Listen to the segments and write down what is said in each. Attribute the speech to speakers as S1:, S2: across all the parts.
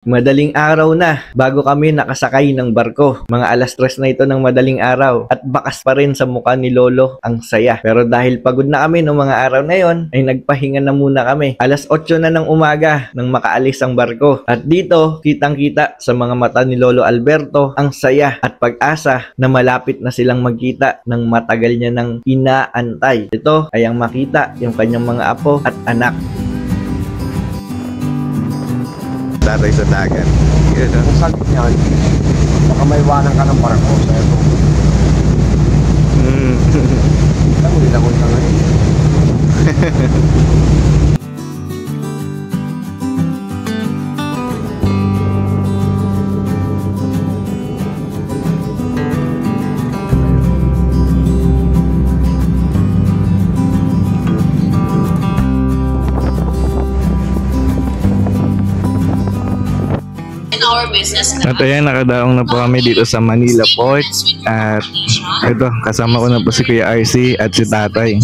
S1: Madaling araw na bago kami nakasakay ng barko. Mga alas 3 na ito ng madaling araw at bakas pa rin sa mukha ni Lolo ang saya. Pero dahil pagod na kami noong mga araw na yon, ay nagpahinga na muna kami. Alas 8 na ng umaga nang makaalis ang barko. At dito, kitang-kita sa mga mata ni Lolo Alberto ang saya at pag-asa na malapit na silang magkita ng matagal niya ng inaantay. Ito ay ang makita yung kanyang mga apo at anak.
S2: Tatay sa dagat. Yun, no?
S3: Kung sabi niya, baka may iwanan ka ng barko sa ito. Langoy na ngayon.
S2: At ayan, nakadaong na po kami dito sa Manila Port. At ito, kasama ko na po si Kuya RC at si Tatay.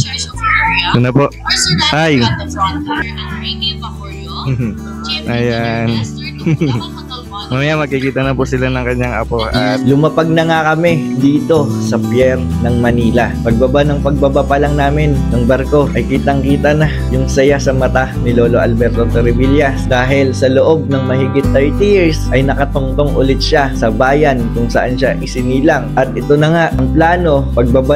S2: Ito na po. Hi! Ayan. Mamaya magkikita na po sila ng kanyang apo. At
S1: lumapag na nga kami dito sa pier ng Manila. Pagbaba pa lang namin ng barko ay kitang-kita na yung saya sa mata ni Lolo Alberto Torrevillas dahil sa loob ng mahigit 30 years ay nakatungtong ulit siya sa bayan kung saan siya isinilang. At ito na nga ang plano, pagbaba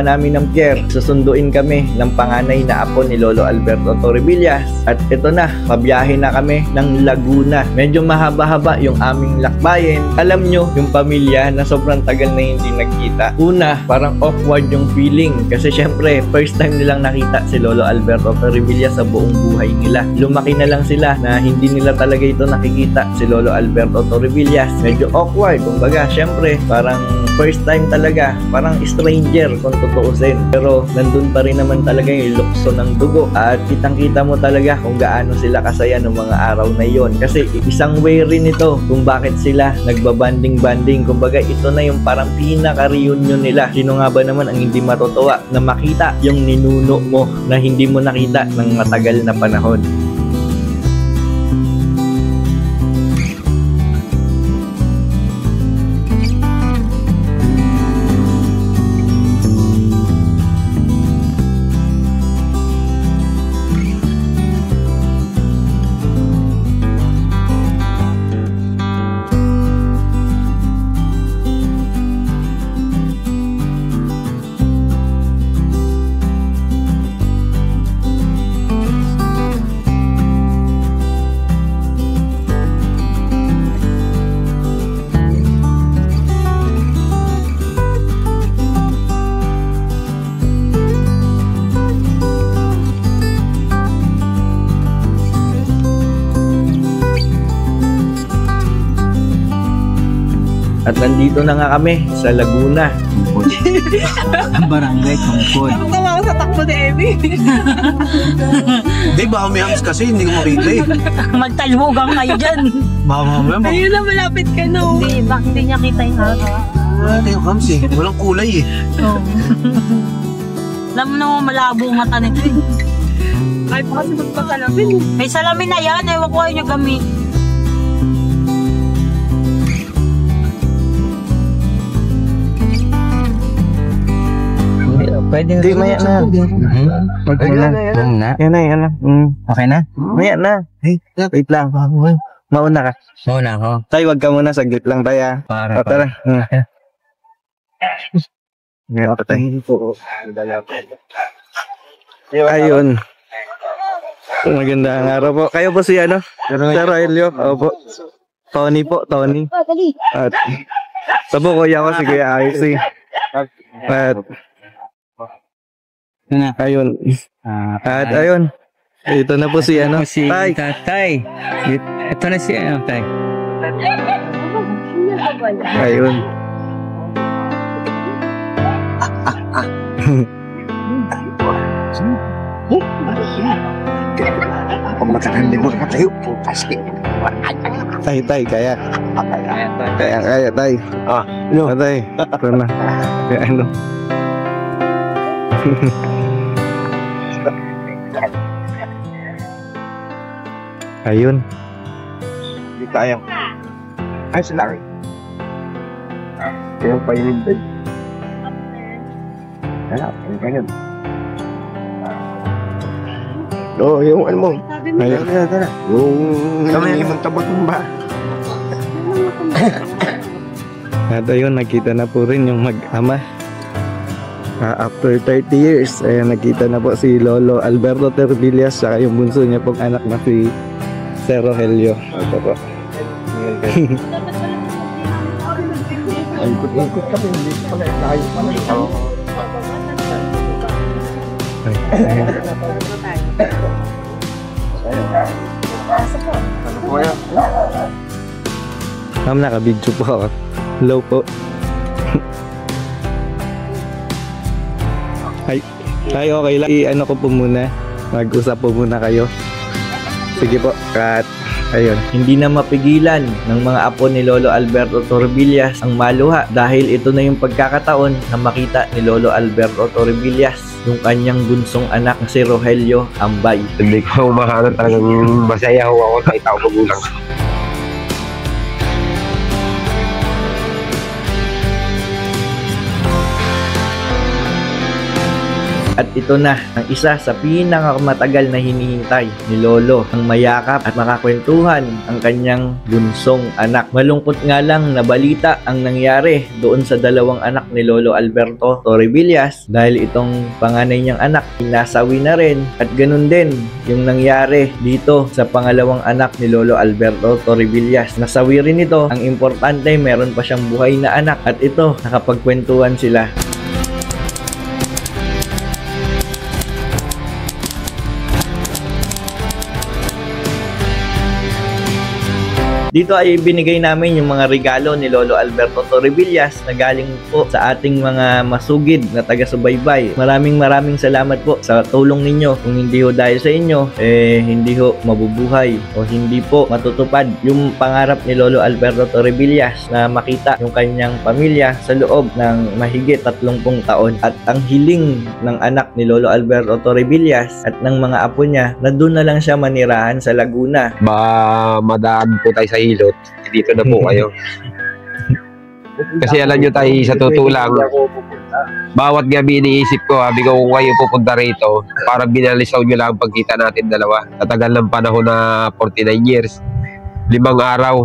S1: namin ng pier, susunduin kami ng panganay na apo ni Lolo Alberto Torrevillas. At ito na, pabiyahe na kami ng Laguna. Medyo mahaba-haba yung aming lakbayin. Alam nyo, yung pamilya na sobrang tagal na hindi nagkita. Una, parang awkward yung feeling kasi syempre, first time nilang nakita si Lolo Alberto Torrevillas sa buong buhay nila. Lumaki na lang sila na hindi nila talaga ito nakikita si Lolo Alberto Torrevillas. Medyo awkward, kumbaga, syempre, parang first time talaga, parang stranger kung tutuusin. Pero nandun pa rin naman talaga yung lukso ng dugo at kitang-kita mo talaga kung gaano sila kasaya ng mga araw na yon. Kasi isang way rin ito kung bakit sila nagbabanding-banding. Kumbaga ito na yung parang pinaka-reunion nila. Sino nga ba naman ang hindi matutuwa na makita yung ninuno mo na hindi mo nakita ng matagal na panahon. At nandito na nga kami sa Laguna.
S3: Ang barangay, Tungkol.
S4: Tawa ko sa takbo ni Emmy.
S3: Hindi, baka may hams kasi, hindi ko makita eh.
S4: Magtalbogang kayo dyan.
S3: Baka mamaya.
S4: Ayun na, malapit ka na. Hindi, bakit hindi niya kita yung hams?
S3: Wala yung hams eh. Walang kulay eh.
S4: Oo. Alam mo naman, malabo ang mata nito eh. Kahit pa kasi magpasalamin. May salamin na yan, ewan ko kayo niya gamit.
S1: Pwede hindi, maya na. Yan na.
S2: okay na?
S1: Maya na. Hey, wait lang. Mauna ka.
S2: Mauna ako.
S1: Tay, wag ka muna. Saglit lang, tay.
S2: Para.
S1: Tara. Ngayon ka, tay. Ayun. Magandang araw po. Kayo po si ano? Sir Elio. Opo. Tony po, Tony. At sabo kuya ko si Kuya IC. At ayun. At ayun. Ito na po si ano?
S2: Si
S1: Tay.
S2: Tatay. Ito na si ano, Tay.
S1: Ayun.
S3: Kung magkakandi mo ka tayo, pasti.
S1: Tay, kaya. Kaya, tay. Ano? Tay. Ito na. Kaya ano? Ayun.
S2: tayo.
S3: Ay, sila rin. Kaya pa hinintay. Wala, ganyan. Oo, yung ano mo.
S2: Ayun.
S3: Tara. Yung hinihingi tabag mo ba?
S2: At ayun, nakita na po rin yung mag-ama. After 30 years, ayan, nakita na po si Lolo Alberto Terbillas saka yung bunso niya pong anak na si Sir Rogelio. Ito po.
S3: Ay, ikot kami. Hindi pala. Tayo pala.
S2: Ay, ayan.
S3: Ano po yan?
S2: Ma'am, naka-video po ako. Hello po. Ay, okay lang. I-ano ko po muna. Mag-usap po muna kayo. Sige po. Cut. Ayun.
S1: Hindi na mapigilan ng mga apo ni Lolo Alberto Torrebillas ang maluha dahil ito na yung pagkakataon na makita ni Lolo Alberto Torrebillas yung kanyang bunsong anak na si Rogelio Ambay.
S3: Hindi ko makaano, talagang masaya ho ako kahit ako magulang.
S1: At ito na ang isa sa pinakamatagal na hinihintay ni Lolo, ang mayakap at makakwentuhan ang kanyang bunsong anak. Malungkot nga lang na balita ang nangyari doon sa dalawang anak ni Lolo Alberto Torrebillas dahil itong panganay niyang anak nasawi na rin, at ganun din yung nangyari dito sa pangalawang anak ni Lolo Alberto Torrebillas. Nasawi rin ito. Ang importante, meron pa siyang buhay na anak, at ito, nakapagkwentuhan sila. Dito ay binigay namin yung mga regalo ni Lolo Alberto Torrebillas na galing po sa ating mga masugid na taga-subaybay. Maraming salamat po sa tulong ninyo. Kung hindi ho dahil sa inyo, hindi ho mabubuhay o hindi po matutupad yung pangarap ni Lolo Alberto Torrebillas na makita yung kanyang pamilya sa loob ng mahigit 30 taon. At ang hiling ng anak ni Lolo Alberto Torrebillas at ng mga apo niya na doon na lang siya manirahan sa Laguna.
S3: Madaan po tayo sa hilot, dito na po kayo. Kasi alam nyo tayo, sa tutulang, bawat gabi iniisip ko, habi ko kung kayo pupunta rito, para binalisaw nyo lang pagkita natin dalawa. Tatagal ng panahon na 49 years. 5 araw.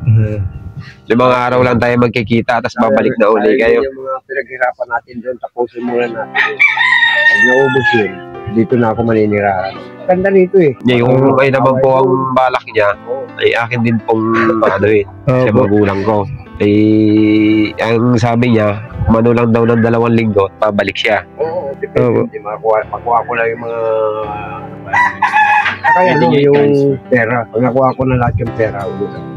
S3: 5 araw lang tayo magkikita, tapos babalik na uli kayo. Yung mga pinaghirapan natin doon, tapusin muna natin. Pag naubos yun, dito na ako maninirahan. Ganda nito eh. Yung ay naman po ang balak niya, ay akin din pong ano sa magulang ko. Eh, ang sabi niya, mano lang daw ng 2 linggo, pabalik siya. Oo, depende. Makuha ko lang yung mga... Kaya yung pera. Pag nakuha ko na lahat yung pera.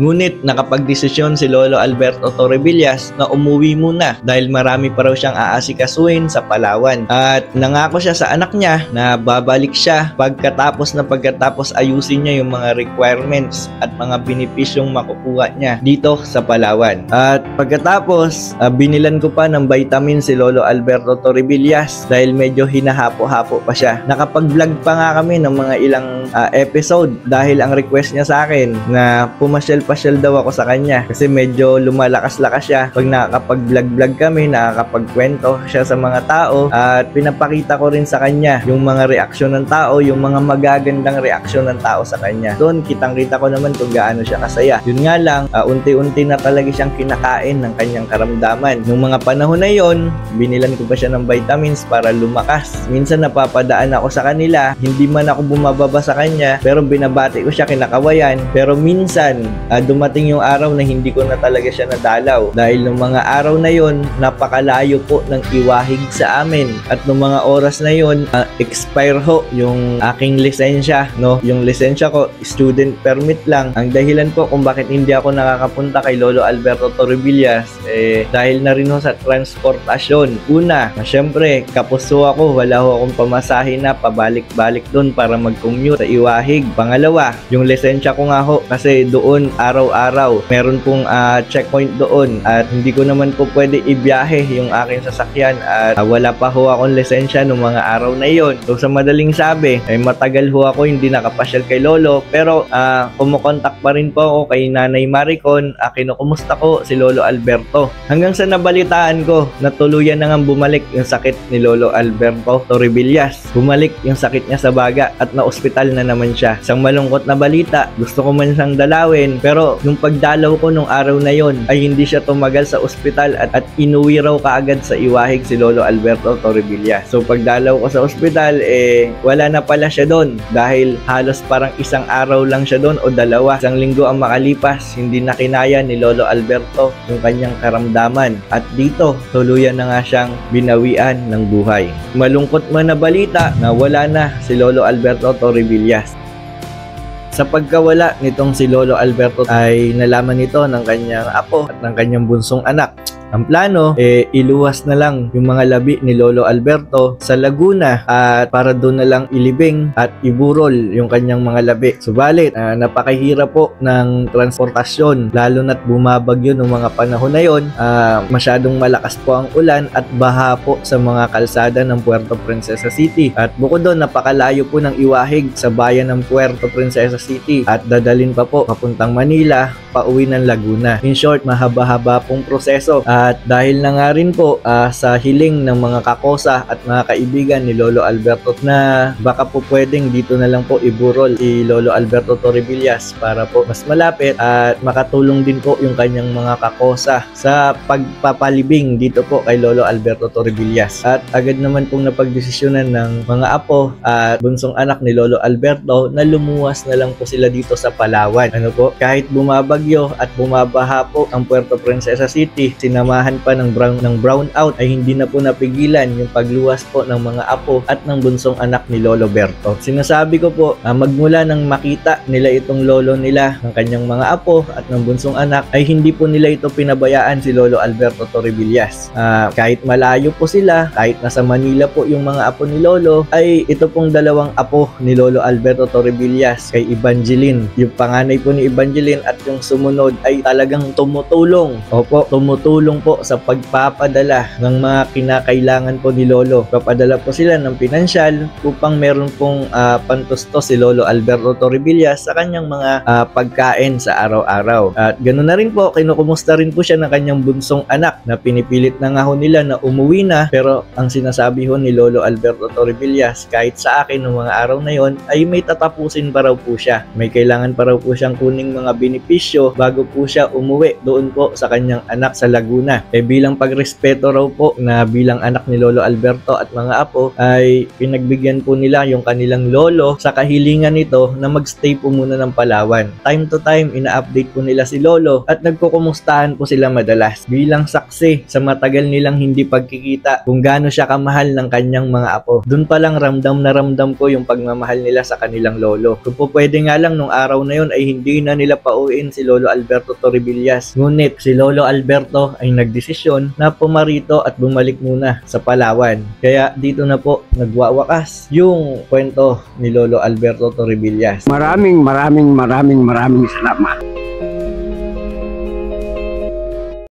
S1: Ngunit nakapagdesisyon si Lolo Alberto Torrebillas na umuwi muna dahil marami pa raw siyang aasikasuhin sa Palawan. At nangako siya sa anak niya na babalik siya pagkatapos ayusin niya yung mga requirements at mga benepisyong makukuha niya dito sa Palawan. At pagkatapos, binilan ko pa ng vitamin si Lolo Alberto Torrebillas dahil medyo hinahapo-hapo pa siya. Nakapag-vlog pa nga kami ng mga ilang episode dahil ang request niya sa akin na pumasyal-pasyal daw ako sa kanya kasi medyo lumalakas-lakas siya pag nakakapag-vlog kami, nakakapagkwento siya sa mga tao, at pinapakita ko rin sa kanya yung mga reaksyon ng tao, yung mga magagandang reaksyon ng tao sa kanya. Doon kitang-kita ko naman kung gaano siya kasaya. Yun nga lang, unti-unti na talaga siyang kinakain ng kanyang karamdaman. Nung mga panahon na yon, binilan ko pa siya ng vitamins para lumakas. Minsan napapadaan ako sa kanila, hindi man ako bumababa sa kanya, pero binabati ko siya, kinakawayan. Pero minsan, dumating yung araw na hindi ko na talaga siya nadalaw. Dahil nung mga araw na yon, napakalayo po ng iwahig sa amin. At nung mga oras na yon, expire ho yung aking lisensya, no? Yung lisensya ko, student permit lang. Ang dahilan po kung bakit hindi ako nakakapunta kay Lolo Alberto Torrebillas, dahil na rin ho sa transportasyon. Una, syempre, kapuso ako, wala ho akong pamasahe na pabalik-balik doon para mag-commute sa Iwahig. Pangalawa, yung lisensya ko nga ho kasi doon araw-araw meron pong checkpoint doon at hindi ko naman po pwede ibiyahe yung aking sasakyan at wala pa ho akong lisensya noong mga araw na yon. So sa madaling sabi, ay matagal ho ako hindi nakapasyal kay Lolo pero kumukontak pa rin po ako kay Nanay Maricon. Kinukumusta ko si Lolo Alberto. Hanggang sa nabalitaan ko na tuluyan na nga bumalik yung sakit ni Lolo Alberto Torrevillas. Bumalik yung sakit niya sa baga at na-ospital na naman siya. Isang malungkot na balita, gusto ko man siyang dalawin pero nung pagdalaw ko nung araw na yon ay hindi siya tumagal sa ospital at inuwi raw kaagad sa Iwahig si Lolo Alberto Torrevillas. So pagdalaw ko sa ospital wala na pala siya doon dahil halos parang isang araw lang siya doon o dalawa. Isang linggo ang makalipas, hindi na kinaya ni Lolo Alberto yung kanyang karamdaman at dito tuluyan na nga siyang binawian ng buhay. Malungkot man na balita na wala na si Lolo Alberto Torrevillas. Sa pagkawala nitong si Lolo Alberto ay nalaman nito ng kanyang apo at ng kanyang bunsong anak. Ang plano, iluwas na lang yung mga labi ni Lolo Alberto sa Laguna at para doon na lang ilibing at iburol yung kanyang mga labi. Subalit, napakahirap po ng transportasyon lalo na't bumabagyo ng mga panahon na yon. Masyadong malakas po ang ulan at baha po sa mga kalsada ng Puerto Princesa City. At bukod doon, napakalayo po ng Iwahig sa bayan ng Puerto Princesa City at dadalhin pa po papuntang Manila, pauwi ng Laguna. In short, mahaba-haba pong proseso. At dahil na nga rin po sa hiling ng mga kakosa at mga kaibigan ni Lolo Alberto na baka po pwedeng dito na lang po iburol si Lolo Alberto Torrevillas para po mas malapit at makatulong din po yung kanyang mga kakosa sa pagpapalibing dito po kay Lolo Alberto Torrevillas. At agad naman pong napagdesisyonan ng mga apo at bunsong anak ni Lolo Alberto na lumuwas na lang po sila dito sa Palawan. Ano po, kahit bumabagyo at bumabaha po ang Puerto Princesa City, sinamahan pa ng brownout ay hindi na po napigilan yung pagluwas po ng mga apo at ng bunsong anak ni Lolo Berto. Sinasabi ko po, magmula nang makita nila itong lolo nila, ng kanyang mga apo at ng bunsong anak, ay hindi po nila ito pinabayaan si Lolo Alberto Torrevillas. Kahit malayo po sila, kahit nasa Manila po yung mga apo ni Lolo, ay ito pong dalawang apo ni Lolo Alberto Torrevillas kay Evangeline. Yung panganay po ni Evangeline at yung sumunod ay talagang tumutulong. Opo, tumutulong po sa pagpapadala ng mga kinakailangan po ni Lolo. Papadala po sila ng pinansyal upang meron pong pantustos si Lolo Alberto Torrevillas sa kanyang mga pagkain sa araw-araw. At ganoon na rin po, kinukumusta rin po siya ng kanyang bunsong anak na pinipilit na nga ho nila na umuwi na, pero ang sinasabi ho ni Lolo Alberto Torrevillas kahit sa akin noong mga araw na yon ay may tatapusin pa raw po siya. May kailangan pa raw po siyang kuning mga benepisyo bago po siya umuwi doon po sa kanyang anak sa Laguna. Bilang pagrespeto raw po na bilang anak ni Lolo Alberto at mga apo ay pinagbigyan po nila yung kanilang lolo sa kahilingan nito na magstay po muna ng Palawan. Time to time, ina-update po nila si Lolo at nagkukumustahan po sila madalas bilang saksi sa matagal nilang hindi pagkikita kung gaano siya kamahal ng kanyang mga apo. Doon pa lang ramdam na ramdam ko yung pagmamahal nila sa kanilang lolo. Kung po pwede nga lang nung araw na yun ay hindi na nila pauwiin si Lolo Alberto Torrevillas. Ngunit si Lolo Alberto ay nagdesisyon na pumarito at bumalik muna sa Palawan. Kaya dito na po nagwawakas yung kwento ni Lolo Alberto Torrevillas.
S3: Maraming salamat.